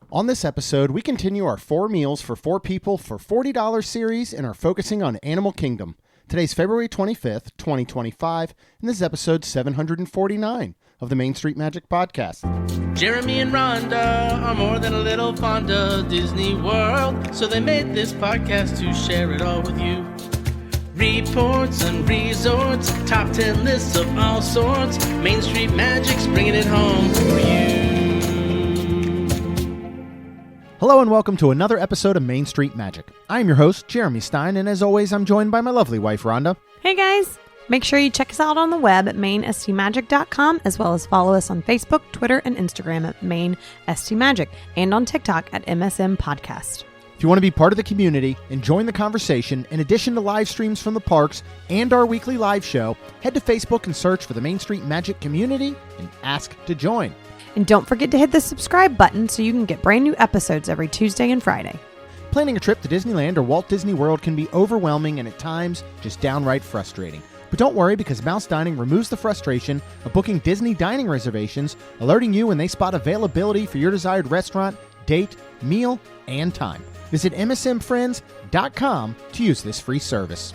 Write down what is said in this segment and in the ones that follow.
On this episode, we continue our 4 meals for 4 people for $40 series and are focusing on Animal Kingdom. Today's February 25th, 2025, and this is episode 749 of the Main Street Magic Podcast. Jeremy and Rhonda are more than a little fond of Disney World, so they made this podcast to share it all with you. Reports and resorts, top 10 lists of all sorts, Main Street Magic's bringing it home for you. Hello and welcome to another episode of Main Street Magic. I'm your host, Jeremy Stein, and as always, I'm joined by my lovely wife, Rhonda. Hey guys! Make sure you check us out on the web at mainstmagic.com, as well as follow us on Facebook, Twitter, and Instagram at mainstmagic, and on TikTok at MSM Podcast. If you want to be part of the community and join the conversation, in addition to live streams from the parks and our weekly live show, head to Facebook and search for the Main Street Magic community and ask to join. And don't forget to hit the subscribe button so you can get brand new episodes every Tuesday and Friday. Planning a trip to Disneyland or Walt Disney World can be overwhelming and at times just downright frustrating. But don't worry, because Mouse Dining removes the frustration of booking Disney dining reservations, alerting you when they spot availability for your desired restaurant, date, meal, and time. Visit msmfriends.com to use this free service.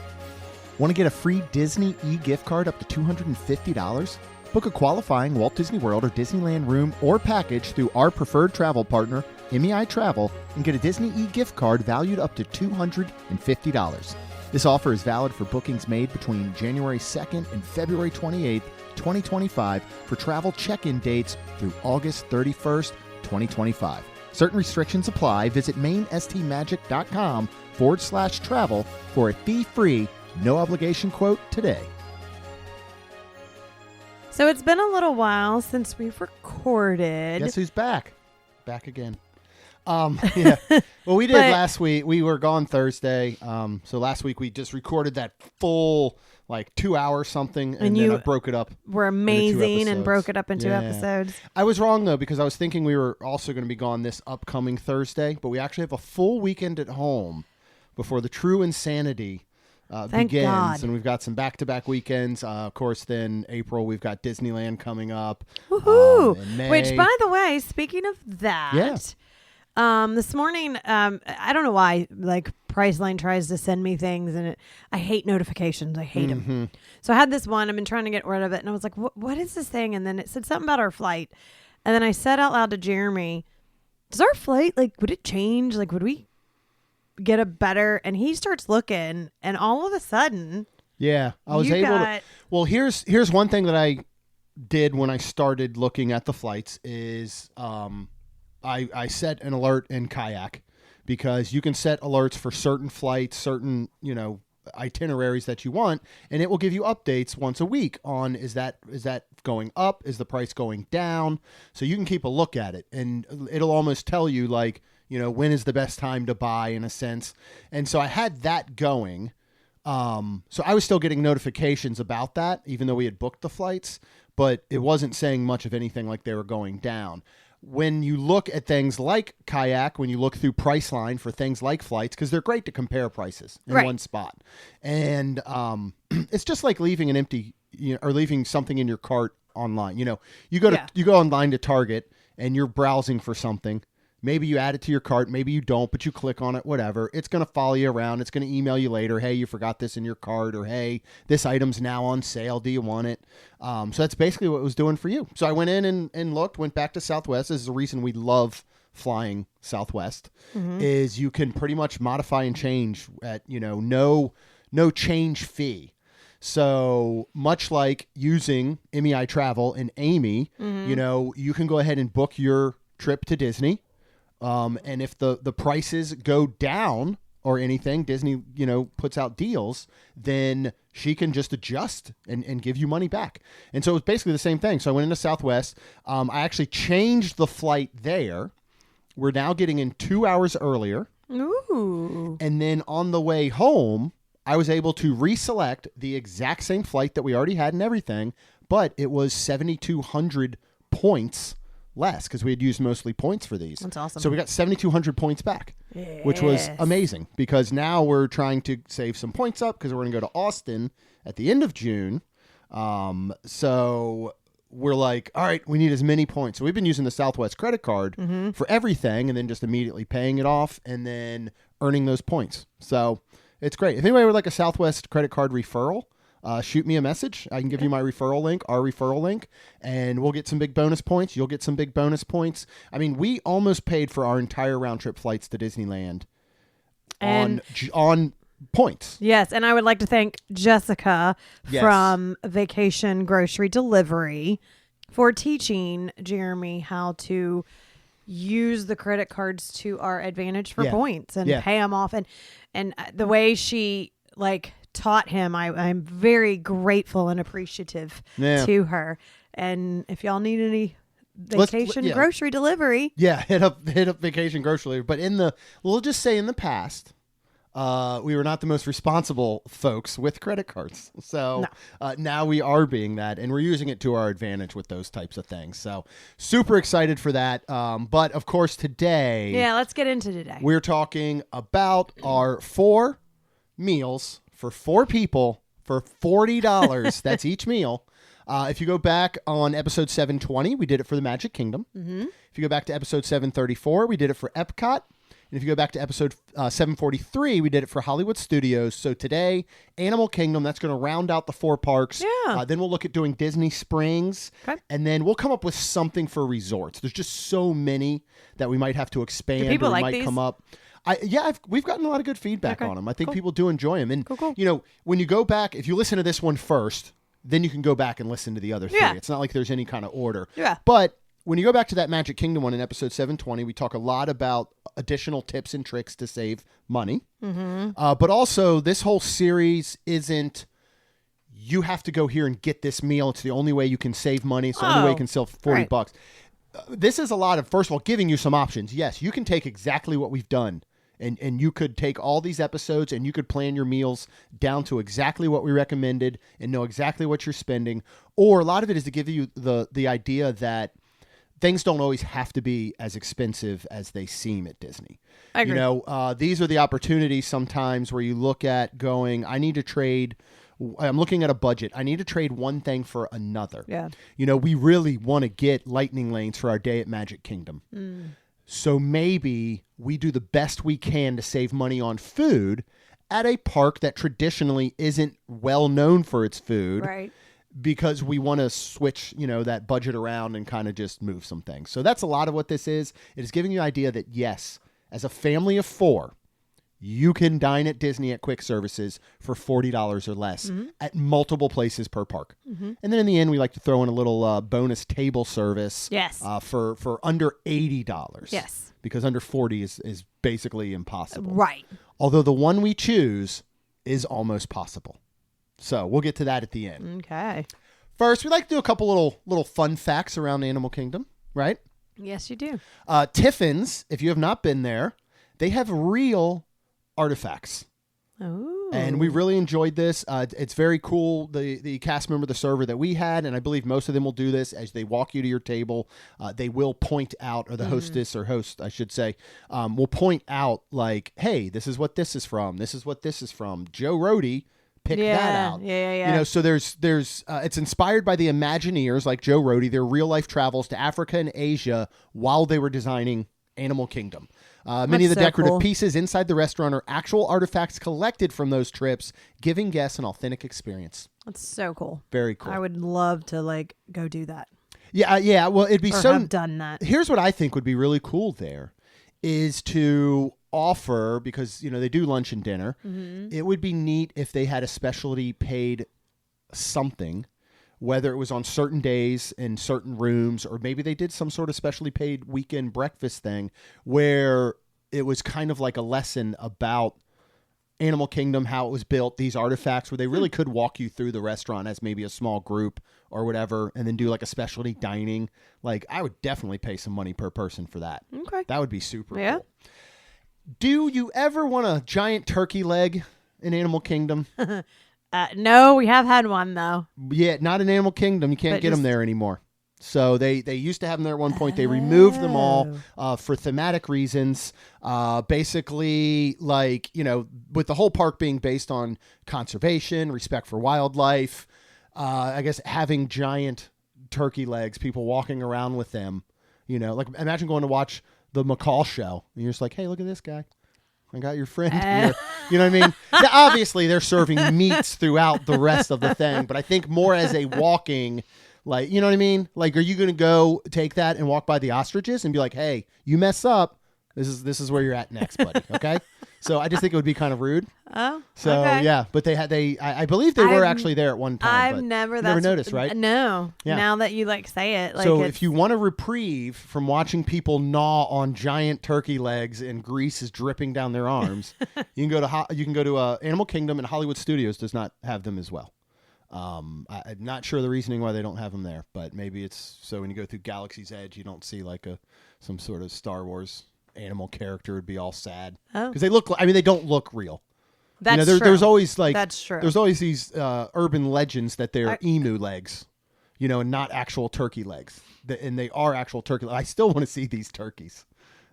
Want to get a free Disney e-gift card up to $250? Book a qualifying Walt Disney World or Disneyland room or package through our preferred travel partner, MEI Travel, and get a Disney e-gift card valued up to $250. This offer is valid for bookings made between January 2nd and February 28th, 2025 for travel check-in dates through August 31st, 2025. Certain restrictions apply. Visit mainstmagic.com/travel for a fee-free, no-obligation quote today. So it's been a little while since we've recorded. Guess who's back? Back again. Yeah. Well, we did last week. We were gone Thursday. So last week we just recorded that full 2-hour something, and then I broke it up. We're amazing and broke it up into episodes. I was wrong though, because I was thinking we were also going to be gone this upcoming Thursday, but we actually have a full weekend at home before the true insanity begins. God. And we've got some back-to-back weekends. Of course, then April we've got Disneyland coming up. Woohoo! In May. Which, by the way, speaking of that, this morning, I don't know why, Priceline tries to send me things, and I hate notifications. I hate them. So I had this one. I've been trying to get rid of it, and I was like, what is this thing? And then it said something about our flight. And then I said out loud to Jeremy, does our flight, would it change? Would we get a better? And he starts looking, and all of a sudden, I was able to. Well, here's one thing that I did when I started looking at the flights is I set an alert in Kayak, because you can set alerts for certain flights, certain itineraries that you want, and it will give you updates once a week on is that going up, is the price going down, so you can keep a look at it, and it'll almost tell you when is the best time to buy, in a sense. And so I had that going. So I was still getting notifications about that, even though we had booked the flights, but it wasn't saying much of anything like they were going down. When you look at things like Kayak, when you look through Priceline for things like flights, because they're great to compare prices in one spot. And it's just like leaving an empty, or leaving something in your cart online. You go online to Target and you're browsing for something. Maybe you add it to your cart, maybe you don't, but you click on it, whatever. It's going to follow you around. It's going to email you later, hey, you forgot this in your cart, or hey, this item's now on sale. Do you want it? So that's basically what it was doing for you. So I went in and looked, went back to Southwest. This is the reason we love flying Southwest, is you can pretty much modify and change at, no change fee. So much like using MEI Travel and Amy, you can go ahead and book your trip to Disney. And if the prices go down or anything, Disney, puts out deals, then she can just adjust and give you money back. And so it was basically the same thing. So I went into Southwest. I actually changed the flight there. We're now getting in 2 hours earlier. Ooh. And then on the way home, I was able to reselect the exact same flight that we already had and everything, but it was 7,200 points less, because we had used mostly points for these. That's awesome. So we got 7,200 points back, which was amazing, because now we're trying to save some points up, because we're going to go to Austin at the end of June. So we're like, all right, we need as many points. So we've been using the Southwest credit card Mm-hmm. for everything, and then just immediately paying it off and then earning those points. So it's great. If anybody would like a Southwest credit card referral, shoot me a message. I can give you my referral link, our referral link, and we'll get some big bonus points. You'll get some big bonus points. I mean, we almost paid for our entire round trip flights to Disneyland on points. Yes, and I would like to thank Jessica from Vacation Grocery Delivery for teaching Jeremy how to use the credit cards to our advantage for points and pay them off. And the way she taught him, I'm very grateful and appreciative to her. And if y'all need any vacation grocery delivery, hit up Vacation Grocery Delivery. But we'll just say in the past, we were not the most responsible folks with credit cards. So now we are being that, and we're using it to our advantage with those types of things. So super excited for that. But of course today. Yeah, let's get into today. We're talking about our 4 meals for 4 people for $40. That's each meal. If you go back on episode 720, we did it for the Magic Kingdom. Mm-hmm. If you go back to episode 734, we did it for EPCOT. And if you go back to episode 743, we did it for Hollywood Studios. So today, Animal Kingdom, that's going to round out the 4 parks. Yeah. Then we'll look at doing Disney Springs. Okay. And then we'll come up with something for resorts. There's just so many that we might have to expand. Do people or like might these? come up. We've gotten a lot of good feedback on them. I think people do enjoy them. And, cool. When you go back, if you listen to this one first, then you can go back and listen to the other 3. It's not like there's any kind of order. Yeah. But when you go back to that Magic Kingdom one in episode 720, we talk a lot about additional tips and tricks to save money. Mm-hmm. But also, this whole series isn't, you have to go here and get this meal. It's the only way you can save money. It's the only way you can sell $40. This is a lot of, first of all, giving you some options. Yes, you can take exactly what we've done. And you could take all these episodes and you could plan your meals down to exactly what we recommended and know exactly what you're spending. Or a lot of it is to give you the idea that things don't always have to be as expensive as they seem at Disney. I agree. These are the opportunities sometimes where you look at going, I'm looking at a budget. I need to trade one thing for another. Yeah. We really want to get lightning lanes for our day at Magic Kingdom. Mm. So maybe we do the best we can to save money on food at a park that traditionally isn't well known for its food. Right. Because we want to switch, that budget around and kind of just move some things. So that's a lot of what this is. It is giving you an idea that, yes, as a family of 4, you can dine at Disney at quick services for $40 or less at multiple places per park. Mm-hmm. And then in the end, we like to throw in a little bonus table service for under $80. Yes. Because under 40 is basically impossible. Right. Although the one we choose is almost possible. So we'll get to that at the end. Okay. First, we like to do a couple little fun facts around Animal Kingdom, right? Yes, you do. Tiffin's, if you have not been there, they have real artifacts. Oh. And we really enjoyed this. It's very cool. The cast member, the server that we had, and I believe most of them will do this as they walk you to your table. They will point out, or the hostess or host, I should say, will point out like, hey, this is what this is from. This is what this is from. Joe Rohde picked that out. Yeah. So there's it's inspired by the Imagineers like Joe Rohde, their real life travels to Africa and Asia while they were designing Animal Kingdom. Many of the decorative pieces inside the restaurant are actual artifacts collected from those trips, giving guests an authentic experience. That's so cool. Very cool. I would love to go do that. Yeah. Well, it'd be have done that. Here's what I think would be really cool there is to offer, because they do lunch and dinner. Mm-hmm. It would be neat if they had a specialty paid something, whether it was on certain days in certain rooms, or maybe they did some sort of specially paid weekend breakfast thing where it was kind of like a lesson about Animal Kingdom, how it was built, these artifacts, where they really could walk you through the restaurant as maybe a small group or whatever, and then do like a specialty dining. Like, I would definitely pay some money per person for that. Okay. That would be super cool. Do you ever want a giant turkey leg in Animal Kingdom? No, we have had one though. Yeah, not in Animal Kingdom. You can't get them there anymore. So they used to have them there at one point. They removed them all for thematic reasons. Basically, with the whole park being based on conservation, respect for wildlife, I guess having giant turkey legs, people walking around with them. You know, like imagine going to watch the McCall show and you're just like, hey, look at this guy. I got your friend here. You know what I mean? Now, obviously, they're serving meats throughout the rest of the thing, but I think more as a walking, like, you know what I mean? Like, are you going to go take that and walk by the ostriches and be like, hey, you mess up. This is where you're at next, buddy. Okay. So I just think it would be kind of rude. Oh, so okay. yeah, but I believe they were actually there at one time. I've never noticed, right? No. Yeah. Now that you say it, like, so if you want a reprieve from watching people gnaw on giant turkey legs and grease is dripping down their arms, you can go to Animal Kingdom, and Hollywood Studios does not have them as well. I'm not sure the reasoning why they don't have them there, but maybe it's so when you go through Galaxy's Edge, you don't see like some sort of Star Wars animal character would be all sad because they look. They don't look real. That's true. There's always that's true. There's always these urban legends that they're emu legs, and not actual turkey legs. And they are actual turkey. I still want to see these turkeys,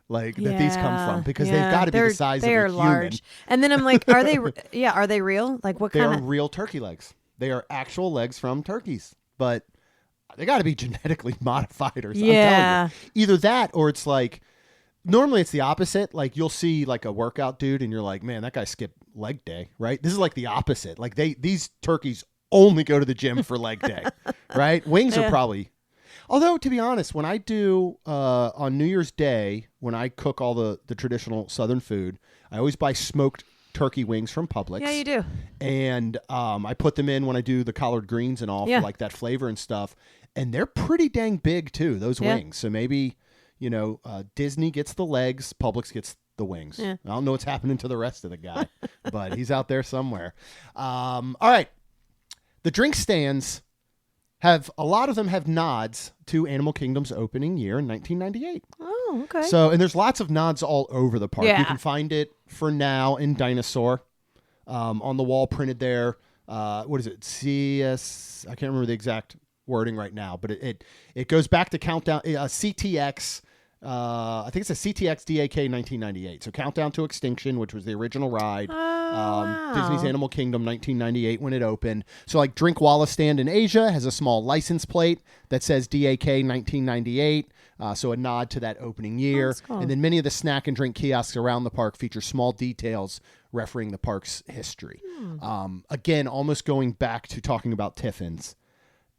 that these come from because they've got to be the size of a human. Large. And then I'm like, are they? Yeah, are they real? Like what kind of? They are real turkey legs. They are actual legs from turkeys, but they got to be genetically modified or something. Yeah. I'm telling you. Either that or it's like. Normally it's the opposite. Like you'll see like a workout dude and you're like, man, that guy skipped leg day, right? This is like the opposite. Like these turkeys only go to the gym for leg day, right? Wings are probably, although to be honest, when I do, on New Year's Day, when I cook all the traditional Southern food, I always buy smoked turkey wings from Publix. Yeah, you do. And, I put them in when I do the collard greens and all for like that flavor and stuff. And they're pretty dang big too, those wings. So maybe, Disney gets the legs, Publix gets the wings. Yeah. I don't know what's happening to the rest of the guy, but he's out there somewhere. All right. The drink stands a lot of them have nods to Animal Kingdom's opening year in 1998. Oh, okay. So, and there's lots of nods all over the park. Yeah. You can find it for now in Dinosaur, on the wall printed there. What is it? I can't remember the exact wording right now, but it goes back to Countdown, CTX. I think it's a CTX DAK 1998. So Countdown to Extinction, which was the original ride. Wow. Disney's Animal Kingdom 1998 when it opened. So like Drinkwalla stand in Asia has a small license plate that says DAK 1998. So a nod to that opening year. Cool. And then many of the snack and drink kiosks around the park feature small details referencing the park's history. Again, almost going back to talking about Tiffin's,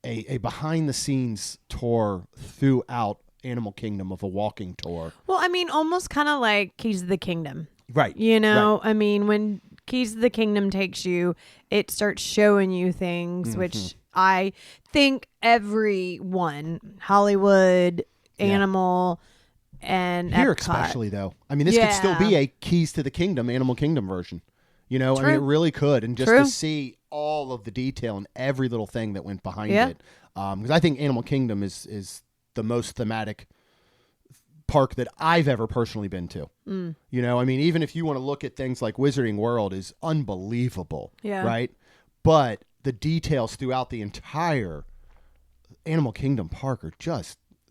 a behind the scenes tour throughout Animal Kingdom of a walking tour. Well, almost kind of like Keys of the Kingdom. Right. Right. When Keys of the Kingdom takes you, it starts showing you things, which I think everyone, Hollywood, Animal, and here EPCOT. Especially though. This could still be a Keys to the Kingdom, Animal Kingdom version. True. It really could. And just to see all of the detail and every little thing that went behind it. Because I think Animal Kingdom is the most thematic park that I've ever personally been to. Even if you want to look at things like Wizarding World is unbelievable. Yeah. Right. But the details throughout the entire Animal Kingdom park are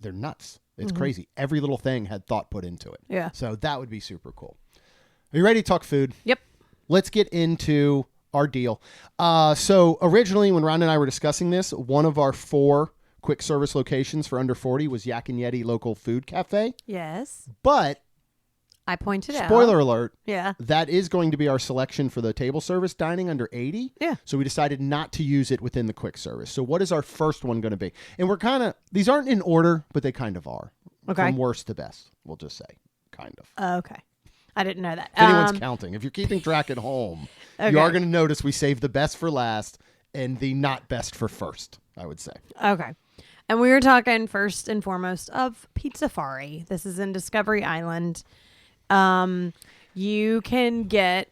they're nuts. It's crazy. Every little thing had thought put into it. Yeah. So that would be super cool. Are you ready to talk food? Yep. Let's get into our deal. So originally when Ron and I were discussing this, one of our 4 quick service locations for under 40 was Yak Yeti Local Food Cafe. Yes. But I pointed out. Spoiler alert. Yeah. That is going to be our selection for the table service dining under 80. Yeah. So we decided not to use it within the quick service. So what is our first one going to be? And we're these aren't in order, but they kind of are. Okay. From worst to best, we'll just say. Kind of. Okay. I didn't know that. If anyone's counting. If you're keeping track at home, you are going to notice we saved the best for last and the not best for first, I would say. Okay. And we were talking first and foremost of Pizzafari. This is in Discovery Island. You can get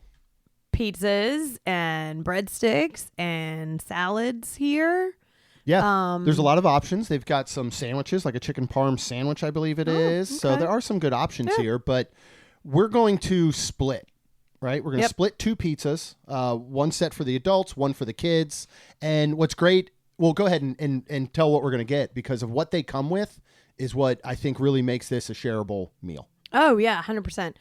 pizzas and breadsticks and salads here. Yeah, there's a lot of options. They've got some sandwiches, like a chicken parm sandwich, I believe it is. Okay. So there are some good options here, but we're going to split, right? We're going to split 2 pizzas, one set for the adults, one for the kids. And what's great, well, go ahead and tell what we're going to get, because of what they come with is what I think really makes this a shareable meal. Oh, yeah, 100%.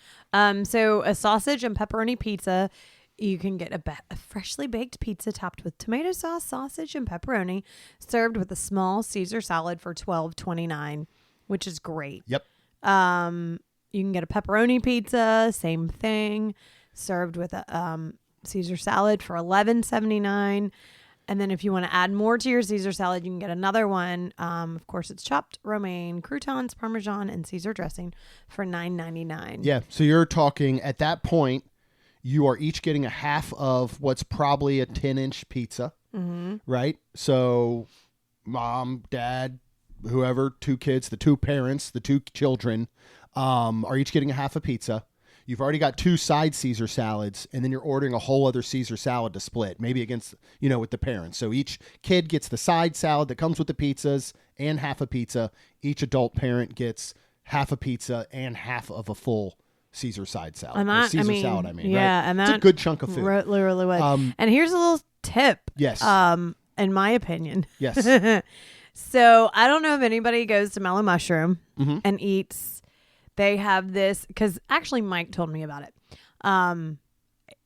So a sausage and pepperoni pizza You can get a freshly baked pizza topped with tomato sauce, sausage, and pepperoni, served with a small Caesar salad for $12.29, which is great. Yep. You can get a pepperoni pizza, same thing, served with a Caesar salad for $11.79. And then if you want to add more to your Caesar salad, you can get another one. Of course, it's chopped romaine, croutons, Parmesan, and Caesar dressing for $9.99. Yeah. So you're talking at that point, you are each getting a half of what's probably a 10-inch pizza, right? So mom, dad, whoever, 2 kids, the 2 parents, the 2 children are each getting a half a pizza. You've already got 2 side Caesar salads, and then you're ordering a whole other Caesar salad to split, maybe against, with the parents. So each kid gets the side salad that comes with the pizzas and half a pizza. Each adult parent gets half a pizza and half of a full Caesar side salad. And that, salad, yeah, right? and it's a good chunk of food. Really was. And here's a little tip. Yes. In my opinion. Yes. So I don't know if anybody goes to Mellow Mushroom and eats. They have this, because actually Mike told me about it.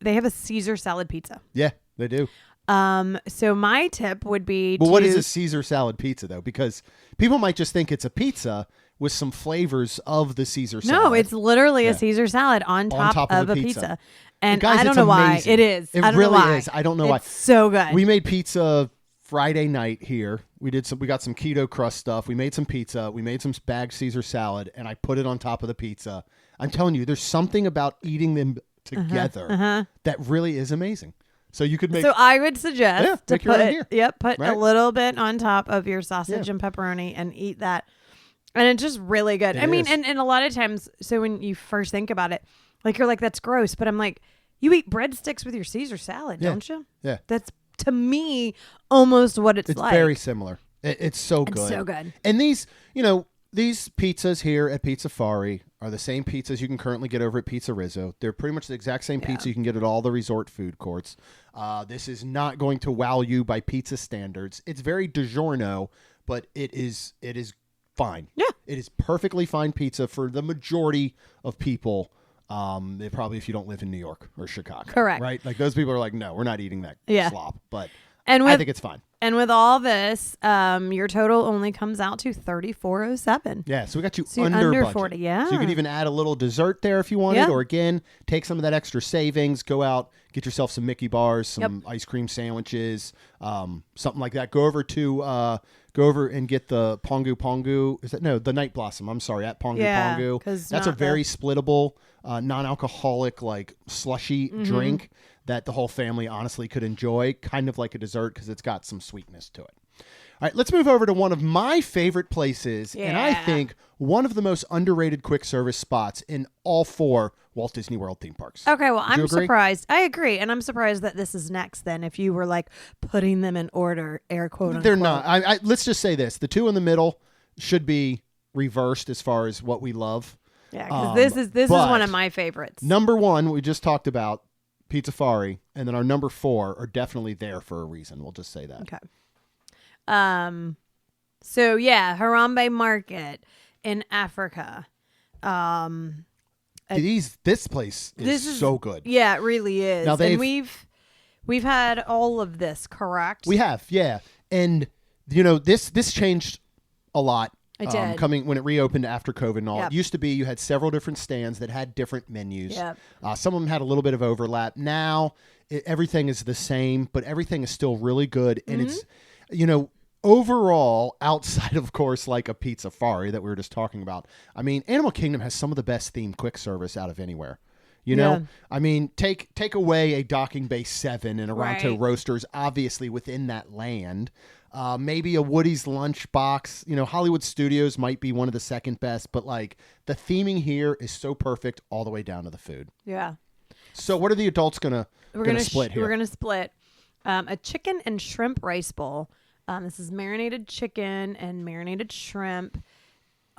They have a Caesar salad pizza. Yeah, they do. So my tip would be what is a Caesar salad pizza, though? Because people might just think it's a pizza with some flavors of the Caesar salad. No, it's literally a Caesar salad on top of a pizza. And guys, I don't know why. amazing. It is. It I don't really know why. is. I don't know why. It's so good. We made pizza Friday night here. We got some keto crust stuff. We made some pizza. We made some bagged Caesar salad, and I put it on top of the pizza. I'm telling you, there's something about eating them together that really is amazing. So you could make. So I would suggest to put Right? a little bit on top of your sausage and pepperoni and eat that. And it's just really good. I mean, and a lot of times, so when you first think about it, like you're like, that's gross. But I'm like, you eat breadsticks with your Caesar salad, don't you? Yeah. That's, to me, almost what it's like. It's very similar. It's so good. It's so good. And these pizzas here at Pizzafari are the same pizzas you can currently get over at Pizza Rizzo. They're pretty much the exact same pizza you can get at all the resort food courts. This is not going to wow you by pizza standards. It's very DiGiorno, but it is fine. Yeah. It is perfectly fine pizza for the majority of people. Probably if you don't live in New York or Chicago. Correct. Right? Like those people are like, no, we're not eating that slop. But I think it's fine. And with all this, your total only comes out to $34.07. Yeah, so we got you So under budget. 40, yeah. So you could even add a little dessert there if you wanted, or again, take some of that extra savings, go out, get yourself some Mickey bars, some ice cream sandwiches, something like that. Go over and get the Pongu Pongu. Is that the Night Blossom? I'm sorry, at Pongu Pongu. That's a very splittable, non-alcoholic, like slushy drink that the whole family honestly could enjoy, kind of like a dessert because it's got some sweetness to it. All right, let's move over to one of my favorite places, and I think one of the most underrated quick service spots in all 4 Walt Disney World theme parks. Okay, well, I'm surprised. I agree, and I'm surprised that this is next then, if you were like putting them in order, air quote unquote. They're not. Let's just say this. The 2 in the middle should be reversed as far as what we love. Yeah, because this is one of my favorites. Number 1, we just talked about, Pizzafari, and then our number 4 are definitely there for a reason. We'll just say that. Okay. So yeah, Harambe Market in Africa. This place is so good. Yeah, it really is. Now and we've had all of this, correct? We have, yeah. And this changed a lot. It did. Coming when it reopened after COVID and all. Yep. It used to be you had several different stands that had different menus. Yep. Some of them had a little bit of overlap. Now everything is the same, but everything is still really good. And it's, overall, outside of course, like a Pizzafari that we were just talking about, I mean, Animal Kingdom has some of the best themed quick service out of anywhere. I mean, take away a Docking Bay 7 and a Ronto Roasters, obviously within that land. Maybe a Woody's Lunchbox. Hollywood Studios might be one of the second best, but like the theming here is so perfect all the way down to the food. Yeah. So what are the adults gonna split here? We're gonna split a chicken and shrimp rice bowl. This is marinated chicken and marinated shrimp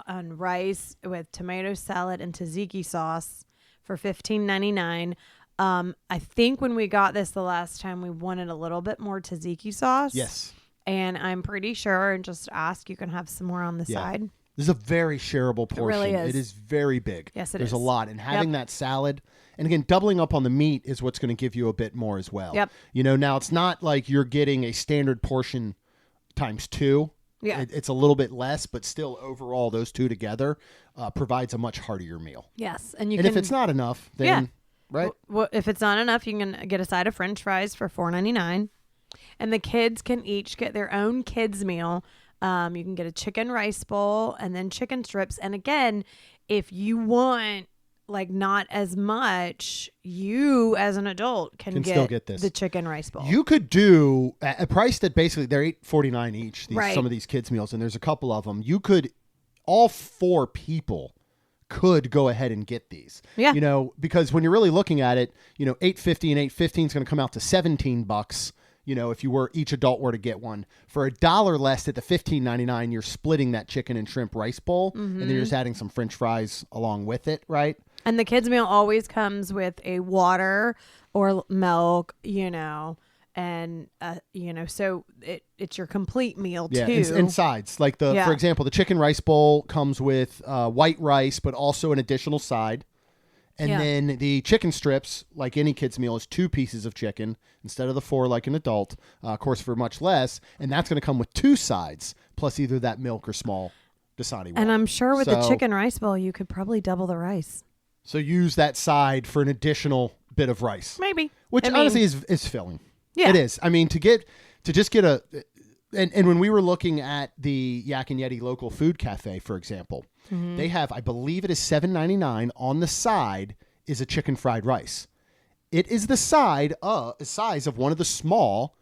on rice with tomato salad and tzatziki sauce for $15.99. I think when we got this the last time, we wanted a little bit more tzatziki sauce. Yes. And I'm pretty sure, and just ask, you can have some more on the side. This is a very shareable portion. It really is. It is very big. Yes, There's a lot. And having that salad, and again, doubling up on the meat is what's going to give you a bit more as well. Yep. Now it's not like you're getting a standard portion times 2. Yeah. It's a little bit less, but still overall those two together provides a much heartier meal. Yes. And if it's not enough, then, right? Well, if it's not enough, you can get a side of French fries for $4.99. And the kids can each get their own kids meal. You can get a chicken rice bowl and then chicken strips. And again, if you want not as much, you as an adult can still get this. the chicken rice bowl. You could do a price that basically they're $8.49 each. Right. Some of these kids meals, and there's a couple of them. You could, all 4 people could go ahead and get these. Yeah. Because when you're really looking at it, $8.50 and $8.15 is going to come out to $17. If each adult were to get one for $1 less at the $15.99, you're splitting that chicken and shrimp rice bowl, and then you're just adding some French fries along with it, right? And the kids meal always comes with a water or milk, and so it's your complete meal too. Yeah, and sides for example, the chicken rice bowl comes with white rice, but also an additional side. And then the chicken strips, like any kid's meal, is 2 pieces of chicken instead of the 4 like an adult, of course, for much less. And that's going to come with 2 sides, plus either that milk or small Dasani water. And I'm sure with the chicken rice bowl, you could probably double the rice. So use that side for an additional bit of rice. Maybe. Which honestly is filling. Yeah. It is. I mean, to just get a... And when we were looking at the Yak Yeti local food cafe, for example, they have, I believe it is $7.99 on the side is a chicken fried rice. It is the size of one of the small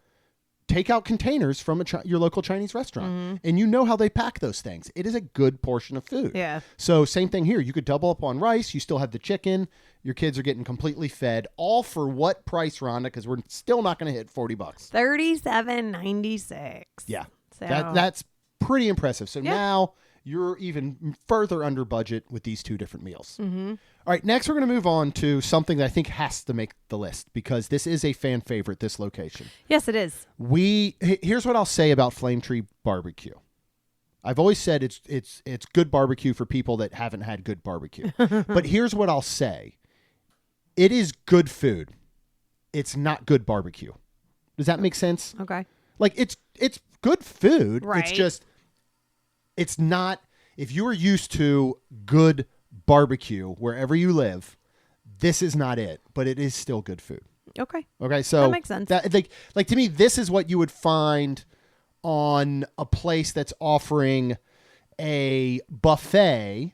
takeout containers from your local Chinese restaurant. And you know how they pack those things. It is a good portion of food. Yeah. So same thing here. You could double up on rice. You still have the chicken. Your kids are getting completely fed. All for what price, Rhonda? Because we're still not going to hit $40. $37.96. Yeah. So That's pretty impressive. So now you're even further under budget with these 2 different meals. All right, next we're going to move on to something that I think has to make the list because this is a fan favorite, this location. Yes, it is. Here's what I'll say about Flame Tree Barbecue. I've always said it's good barbecue for people that haven't had good barbecue. But here's what I'll say. It is good food. It's not good barbecue. Does that make sense? Okay. It's good food. Right. It's just, it's not, if you are used to good barbecue wherever you live, this is not it, but it is still good food. Okay. Okay. So that makes sense. To me, this is what you would find on a place that's offering a buffet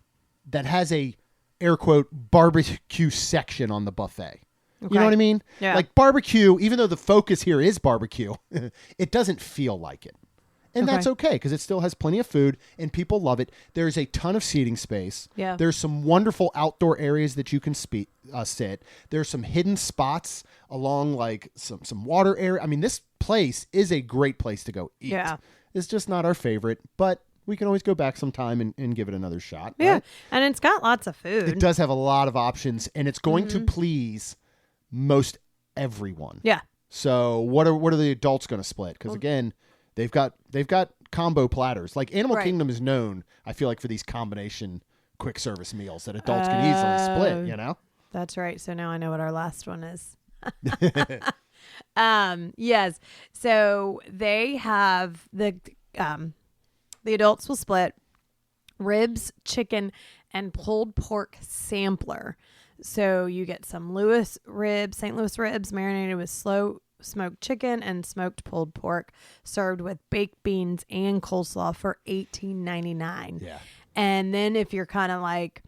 that has a air quote barbecue section on the buffet. Okay. You know what I mean? Yeah. Like barbecue, even though the focus here is barbecue, it doesn't feel like it. And that's okay because it still has plenty of food and people love it. There's a ton of seating space. Yeah. There's some wonderful outdoor areas that you can sit. There's some hidden spots along some water area. I mean, this place is a great place to go eat. Yeah. It's just not our favorite, but we can always go back sometime and give it another shot. Yeah. Right? And it's got lots of food. It does have a lot of options and it's going to please most everyone. Yeah. So what are the adults going to split? Because again, they've got combo platters. Like Animal Kingdom is known, I feel like, for these combination quick service meals that adults can easily split. That's right. So now I know what our last one is. Yes. So they have the adults will split ribs, chicken, and pulled pork sampler. So you get some St. Louis ribs marinated with slow smoked chicken and smoked pulled pork, served with baked beans and coleslaw for $18.99. Yeah. And then if you're kind of like,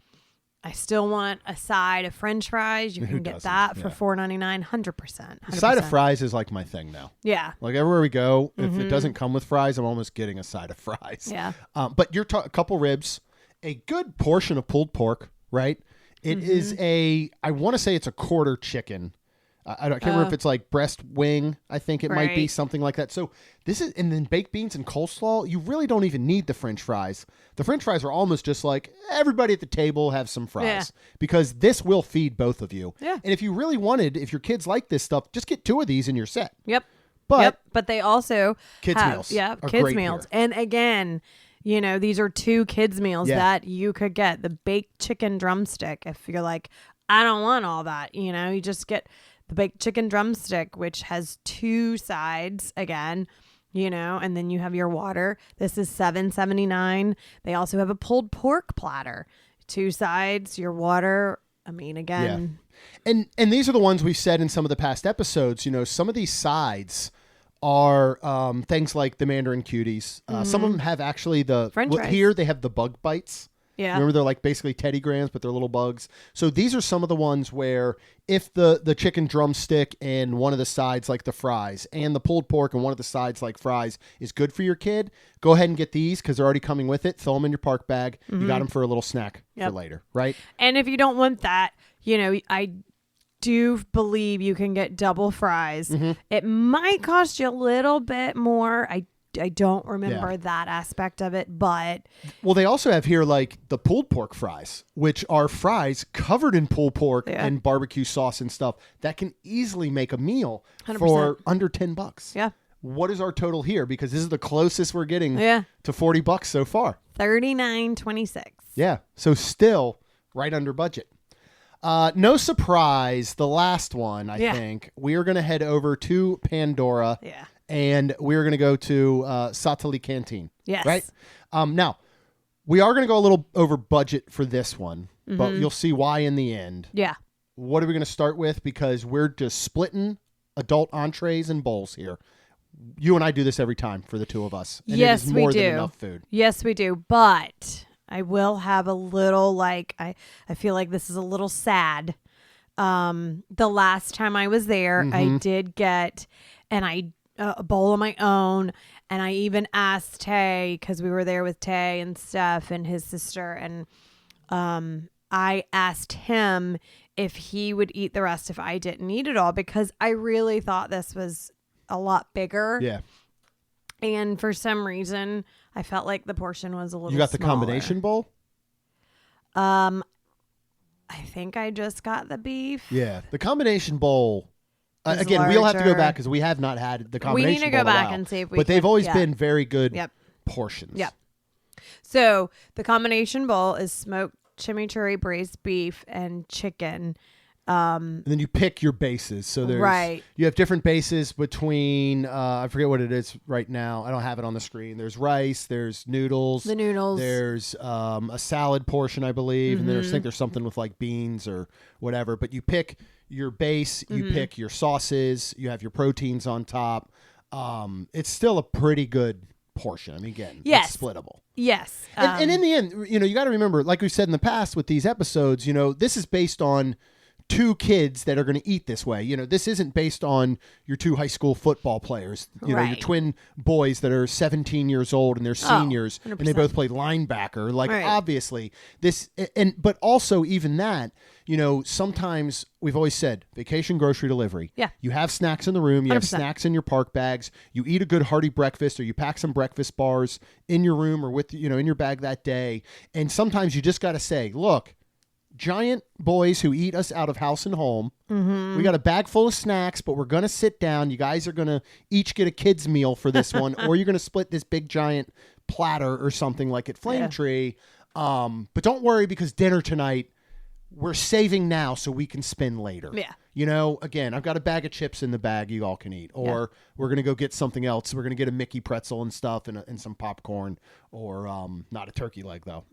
I still want a side of French fries, you can get that for $4.99. 100%. Side of fries is like my thing now. Yeah. Like everywhere we go, if it doesn't come with fries, I'm almost getting a side of fries. Yeah. But you're a couple ribs, a good portion of pulled pork, right? It is I want to say it's a quarter chicken. I can't remember if it's like breast wing. I think it might be something like that. So this is, and then baked beans and coleslaw, you really don't even need the French fries. The French fries are almost just like everybody at the table have some fries because this will feed both of you. Yeah. And if you really wanted, if your kids like this stuff, just get 2 of these in your set. Yep. But but they also kids have, meals. Yeah, are kids great meals. here. And again, You know, these are 2 kids meals Yeah. that you could get. The baked chicken drumstick, if you're like, I don't want all that, you know, you just get the baked chicken drumstick, which has 2 sides again, you know, and then you have your water. This is $7.79. They also have a pulled pork platter, 2 sides, your water. I mean, again. Yeah. And these are the ones we've said in some of the past episodes. You know, some of these sides are things like the Mandarin Cuties. Some of them have actually the French fries. Here they have the bug bites. Yeah. Remember, they're like basically Teddy Grahams, but they're little bugs. So these are some of the ones where if the chicken drumstick and one of the sides, like the fries, and the pulled pork and one of the sides, like fries, is good for your kid, go ahead and get these because they're already coming with it. Throw them in your park bag. You got them for a little snack for later, right? And if you don't want that, you know, I do believe you can get double fries. It might cost you a little bit more. I don't remember that aspect of it, but... Well, they also have here like the pulled pork fries, which are fries covered in pulled pork and barbecue sauce and stuff that can easily make a meal 100%. for under $10. Yeah. What is our total here? Because this is the closest we're getting to $40 so far. $39.26. Yeah. So still right under budget. No surprise, the last one, I think, we are going to head over to Pandora. Yeah. And we're going to go to Satu'li Canteen. Yes. Right? Now, we are going to go a little over budget for this one, but you'll see why in the end. Yeah. What are we going to start with? Because we're just splitting adult entrees and bowls here. You and I do this every time for the 2 of us. And Yes, it is more we do. than enough food. Yes, we do. But I will have a little, like, I feel like this is a little sad. The last time I was there, I did get, a bowl of my own, and I even asked Tay, because we were there with Tay and Steph and his sister, and I asked him if he would eat the rest if I didn't eat it all, because I really thought this was a lot bigger. Yeah. And for some reason, I felt like the portion was a little You got the smaller. combination bowl? I think I just got the beef. Yeah. The combination bowl... Is again, we'll have to go larger. back because we have not had the combination. We need to bowl go in a back while. and see if we But they've can- always yeah. been very good portions. Yep. So the combination bowl is smoked chimichurri braised beef and chicken. And then you pick your bases. So there's you have different bases between I forget what it is right now. I don't have it on the screen. There's rice, there's noodles. The noodles. There's a salad portion, I believe, and I think there's something with like beans or whatever. But you pick your base, you pick your sauces, you have your proteins on top. It's still a pretty good portion. I mean, again, it's splittable. Yes. And in the end, you know, you got to remember, like we said in the past with these episodes, you know, this is based on 2 kids that are going to eat this way. You know, this isn't based on your 2 high school football players, you know, your twin boys that are 17 years old and they're seniors and they both play linebacker. Like, obviously this, but also even that, you know, sometimes we've always said vacation grocery delivery. Yeah. You have snacks in the room. You 100%. have snacks in your park bags. You eat a good hearty breakfast, or you pack some breakfast bars in your room or with, you know, in your bag that day. And sometimes you just got to say, look, giant boys who eat us out of house and home. We got a bag full of snacks, but we're going to sit down. You guys are going to each get a kid's meal for this one, or you're going to split this big giant platter or something like at Flame Tree. But don't worry, because dinner tonight, we're saving now so we can spend later. Yeah. You know, again, I've got a bag of chips in the bag you all can eat. Or we're going to go get something else. We're going to get a Mickey pretzel and stuff and some popcorn. Or not a turkey leg, though.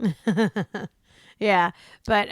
Yeah. But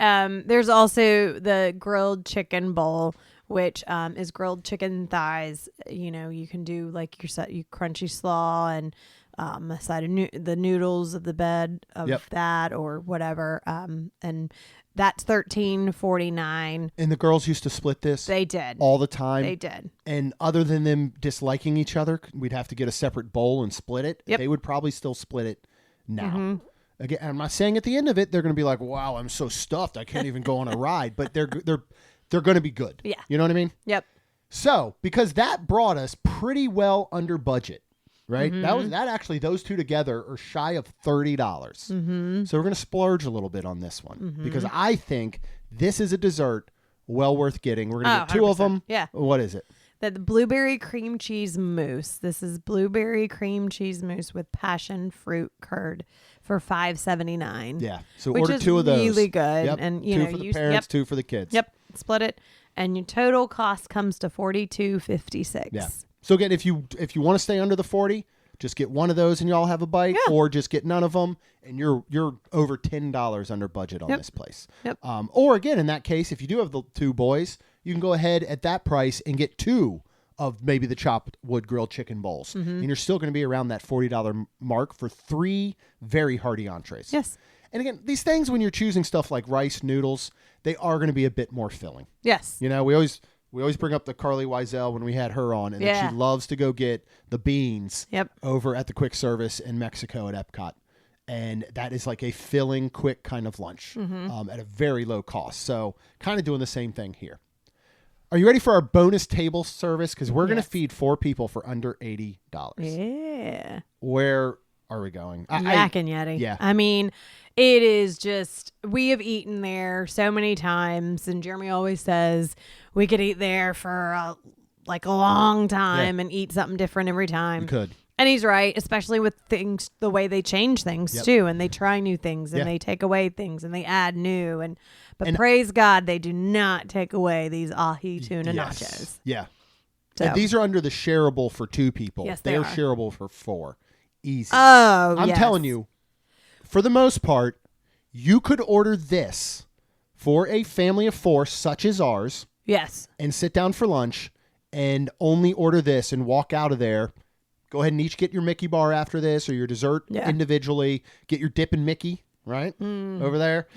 there's also the grilled chicken bowl, which is grilled chicken thighs. You know, you can do like your crunchy slaw and a side of the noodles of the bed of that or whatever. And that's $13.49. And the girls used to split this. They did. All the time. They did. And other than them disliking each other, we'd have to get a separate bowl and split it. Yep. They would probably still split it now. Again, I'm not saying at the end of it they're going to be like, "Wow, I'm so stuffed, I can't even go on a ride." But they're going to be good. Yeah. You know what I mean? Yep. So, because that brought us pretty well under budget, right? That actually, those 2 together are shy of $30. So we're going to splurge a little bit on this one because I think this is a dessert well worth getting. We're going to get 2 of them. Yeah. What is it? The blueberry cream cheese mousse. This is blueberry cream cheese mousse with passion fruit curd for $5.79. Yeah. So which order is 2 of those. Really good. Yep. And two for the parents, 2 for the kids. Yep. Split it, and your total cost comes to $42.56. Yeah. So again, if you want to stay under the 40, just get one of those and y'all have a bite, or just get none of them and you're over $10 under budget on this place. Yep. Or again, in that case, if you do have the 2 boys, you can go ahead at that price and get 2 of maybe the chopped wood grilled chicken bowls, and you're still going to be around that $40 mark for 3 very hearty entrees. Yes. And again, these things, when you're choosing stuff like rice, noodles, they are going to be a bit more filling. Yes. You know, we always bring up the Carly Wiesel when we had her on, and that she loves to go get the beans over at the quick service in Mexico at EPCOT. And that is like a filling, quick kind of lunch at a very low cost. So kind of doing the same thing here. Are you ready for our bonus table service? Because we're going to feed 4 people for under $80. Yeah. Where are we going? Yak and Yeti. Yeah. I mean, it is just, we have eaten there so many times, and Jeremy always says we could eat there for a long time and eat something different every time. You could. And he's right, especially with things, the way they change things too, and they try new things, and they take away things, and they add new, but praise God, they do not take away these ahi tuna nachos. Yeah. So. And these are under the shareable for 2 people. Yes, they are are shareable for 4. Easy. Oh, I'm telling you, for the most part, you could order this for a family of 4, such as ours. Yes. And sit down for lunch and only order this and walk out of there. Go ahead and each get your Mickey bar after this, or your dessert individually. Get your dip and Mickey, right? Over there,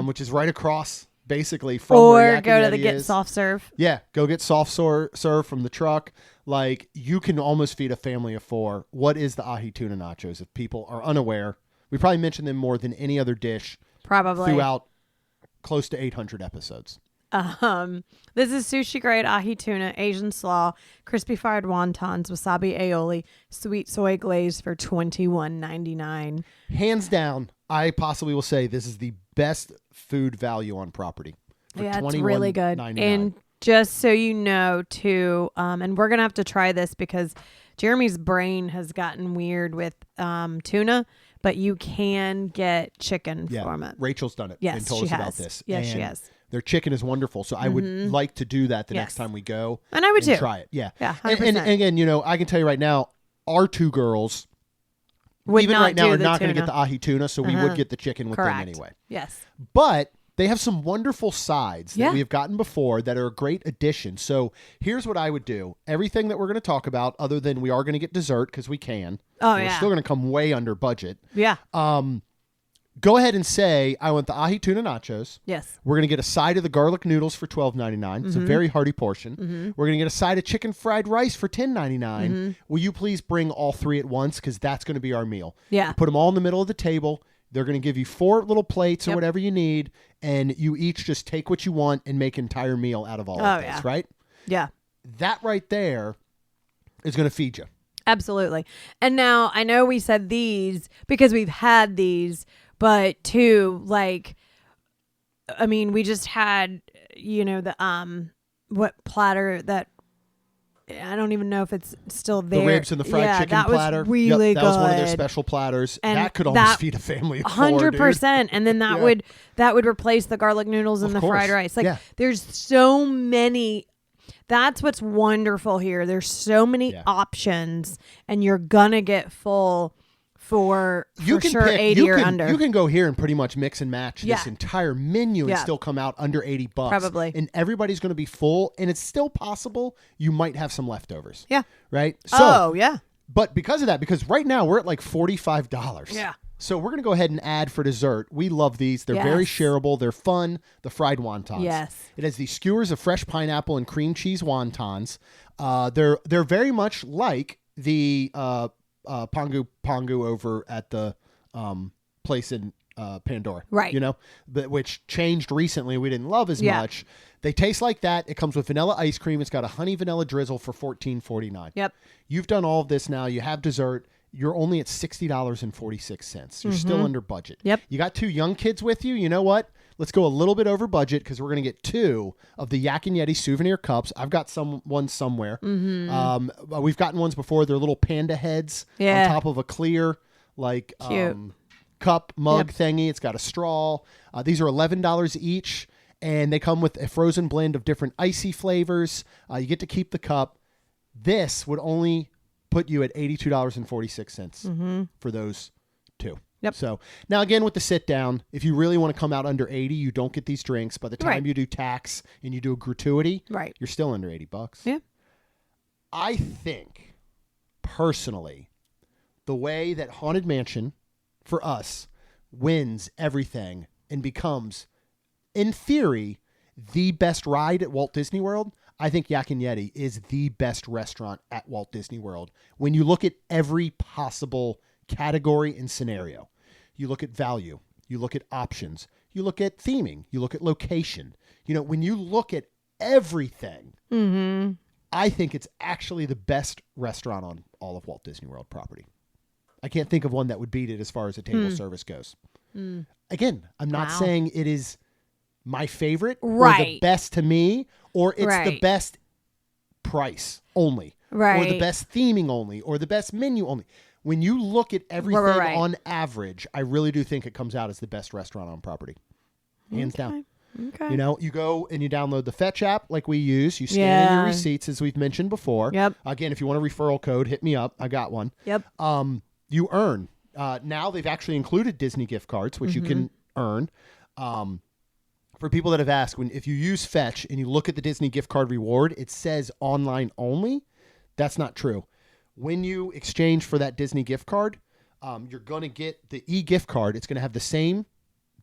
which is right across basically from where Yak go to Yeti the Get is. Soft Serve. Yeah, go get soft serve from the truck. Like, you can almost feed a family of 4. What is the ahi tuna nachos? If people are unaware, we probably mention them more than any other dish probably throughout close to 800 episodes. This is sushi grade ahi tuna, Asian slaw, crispy fried wontons, wasabi aioli, sweet soy glaze for $21.99. Hands down, I possibly will say this is the best food value on property. Yeah, it's really good. And just so you know, too, and we're gonna have to try this because Jeremy's brain has gotten weird with tuna. But you can get chicken from it. Rachel's done it and told us about this. Yes, and she has. Their chicken is wonderful. So I would like to do that the next time we go. And I would too. Try it. Yeah. Yeah, 100%. And again, you know, I can tell you right now, our 2 girls, would even not right now, are do not the going to get the ahi tuna. So we would get the chicken with them anyway. Yes. But they have some wonderful sides that we have gotten before that are a great addition. So here's what I would do. Everything that we're going to talk about, other than we are going to get dessert because we can. Oh, We're still going to come way under budget. Yeah. Go ahead and say, I want the ahi tuna nachos. Yes. We're going to get a side of the garlic noodles for $12.99. It's a very hearty portion. We're going to get a side of chicken fried rice for $10.99. Will you please bring all 3 at once? Because that's going to be our meal. Yeah. Put them all in the middle of the table. They're going to give you 4 little plates or whatever you need. And you each just take what you want and make an entire meal out of all of this, right? Yeah. That right there is going to feed you. Absolutely. And now I know we said these because we've had these, but too, like, I mean, we just had, you know, the, what platter that, I don't even know if it's still there. The ribs and the fried chicken that platter. Was really good. That was one of their special platters. And that could almost feed a family of 4, 100%. And then that would replace the garlic noodles and the fried rice. Like, there's so many. That's what's wonderful here. There's so many options, and you're gonna get full for sure, 80 or under. You can go here and pretty much mix and match this entire menu and still come out under $80. Probably. And everybody's going to be full, and it's still possible you might have some leftovers. Yeah. Right? So, yeah. But because of that, because right now we're at like $45. Yeah. So we're going to go ahead and add for dessert. We love these. They're very shareable. They're fun. The fried wontons. Yes. It has these skewers of fresh pineapple and cream cheese wontons. They're very much like the Pongu over at the place in Pandora. Right. You know, which changed recently. We didn't love as much. They taste like that. It comes with vanilla ice cream. It's got a honey vanilla drizzle for $14.49. Yep. You've done all of this now. You have dessert. You're only at $60.46. You're still under budget. Yep. You got 2 young kids with you. You know what? Let's go a little bit over budget because we're going to get 2 of the Yak and Yeti souvenir cups. I've got one somewhere. We've gotten ones before. They're little panda heads on top of a clear, like, cute. cup mug thingy. It's got a straw. These are $11 each, and they come with a frozen blend of different icy flavors. You get to keep the cup. This would only put you at $82.46 for those two. Yep. So now again, with the sit down, if you really want to come out under 80, you don't get these drinks. By the time you do tax and you do a gratuity, you're still under $80. Yeah. I think personally, the way that Haunted Mansion for us wins everything and becomes, in theory, the best ride at Walt Disney World, I think Yak Yeti is the best restaurant at Walt Disney World. When you look at every possible category and scenario, you look at value, you look at options, you look at theming, you look at location. When you look at everything, I think it's actually the best restaurant on all of Walt Disney World property. I can't think of one that would beat it as far as a table service goes. Again, I'm not saying it is my favorite or the best to me, or it's the best price only, or the best theming only, or the best menu only. When you look at everything on average, I really do think it comes out as the best restaurant on property. Hands down. Okay. You go and you download the Fetch app like we use. You scan in your receipts, as we've mentioned before. Yep. Again, if you want a referral code, hit me up. I got one. Yep. You earn. Now they've actually included Disney gift cards, which you can earn. For people that have asked, if you use Fetch and you look at the Disney gift card reward, it says online only. That's not true. When you exchange for that Disney gift card, you're going to get the e-gift card. It's going to have the same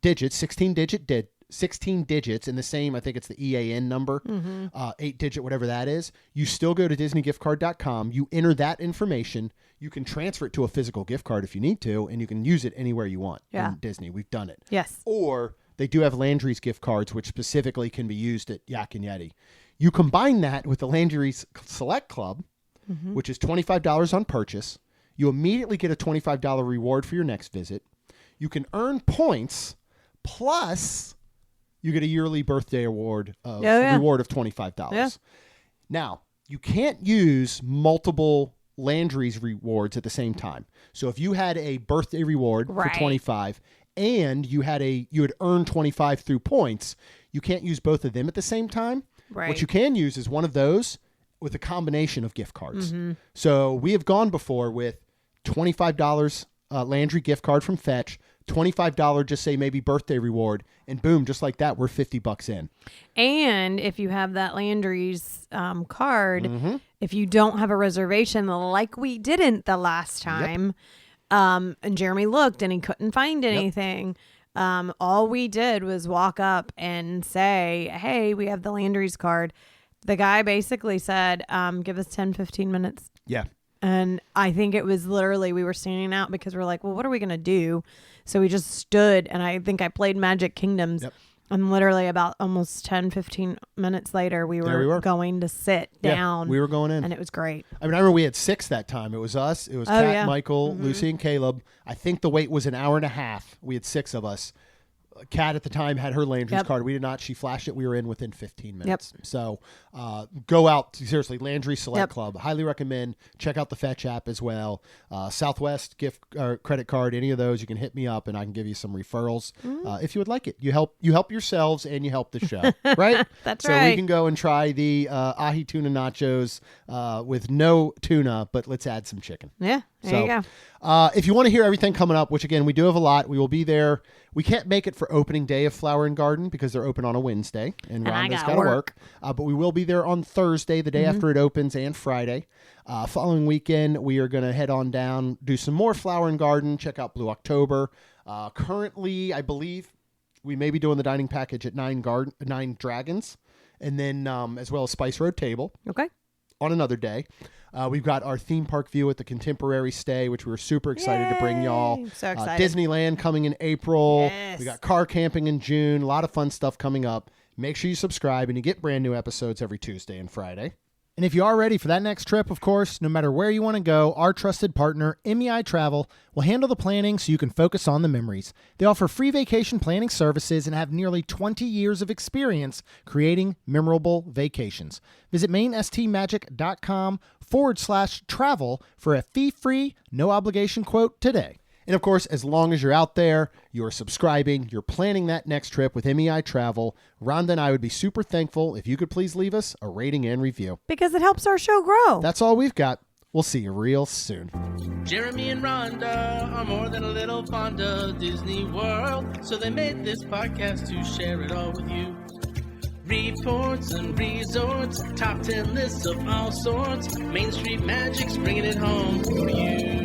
digits, 16 digits, and the same, I think it's the EAN number, 8-digit, whatever that is. You still go to DisneyGiftCard.com. You enter that information. You can transfer it to a physical gift card if you need to, and you can use it anywhere you want in Disney. We've done it. Yes. Or they do have Landry's gift cards, which specifically can be used at Yak Yeti. You combine that with the Landry's Select Club, which is $25 on purchase. You immediately get a $25 reward for your next visit. You can earn points, plus you get a yearly birthday award of reward of $25. Yeah. Now, you can't use multiple Landry's rewards at the same time. So if you had a birthday reward for $25 and you had earned $25 through points, you can't use both of them at the same time. Right. What you can use is one of those with a combination of gift cards. So we have gone before with $25 Landry gift card from Fetch, $25, just say maybe birthday reward, and boom, just like that, we're $50 in. And if you have that Landry's card, if you don't have a reservation like we didn't the last time, and Jeremy looked and he couldn't find anything, all we did was walk up and say, hey, we have the Landry's card. The guy basically said, give us 10, 15 minutes. Yeah. And I think it was literally, we were standing out because we're like, well, what are we going to do? So we just stood, and I think I played Magic Kingdoms. Yep. And literally about almost 10, 15 minutes later, we were going to sit down. We were going in. And it was great. I remember we had 6 that time. It was us. It was Kat, Michael, Lucy, and Caleb. I think the wait was an hour and a half. We had 6 of us. Kat at the time had her Landry's card. We did not. She flashed it. We were in within 15 minutes. So go out. Seriously, Landry Select Club. Highly recommend. Check out the Fetch app as well. Southwest gift credit card, any of those, you can hit me up and I can give you some referrals if you would like it. You help yourselves and you help the show, right? That's right. So we can go and try the ahi tuna nachos with no tuna, but let's add some chicken. Yeah, there you go. If you want to hear everything coming up, which again, we do have a lot, we will be there. We can't make it for opening day of Flower and Garden because they're open on a Wednesday and Rhonda's got to work. But we will be there on Thursday, the day after it opens, and Friday. Following weekend, we are going to head on down, do some more Flower and Garden, check out Blue October. Currently, I believe we may be doing the dining package at Nine Dragons, and then as well as Spice Road Table. Okay. On another day. We've got our theme park view at the Contemporary Stay, which we were super excited to bring y'all. So excited. Disneyland coming in April. Yes. We got car camping in June. A lot of fun stuff coming up. Make sure you subscribe and you get brand new episodes every Tuesday and Friday. And if you are ready for that next trip, of course, no matter where you want to go, our trusted partner, MEI Travel, will handle the planning so you can focus on the memories. They offer free vacation planning services and have nearly 20 years of experience creating memorable vacations. Visit mainstmagic.com/travel for a fee-free, no-obligation quote today. And of course, as long as you're out there, you're subscribing, you're planning that next trip with MEI Travel, Rhonda and I would be super thankful if you could please leave us a rating and review. Because it helps our show grow. That's all we've got. We'll see you real soon. Jeremy and Rhonda are more than a little fond of Disney World, so they made this podcast to share it all with you. Reports and resorts, top 10 lists of all sorts, Main Street Magic's bringing it home for you.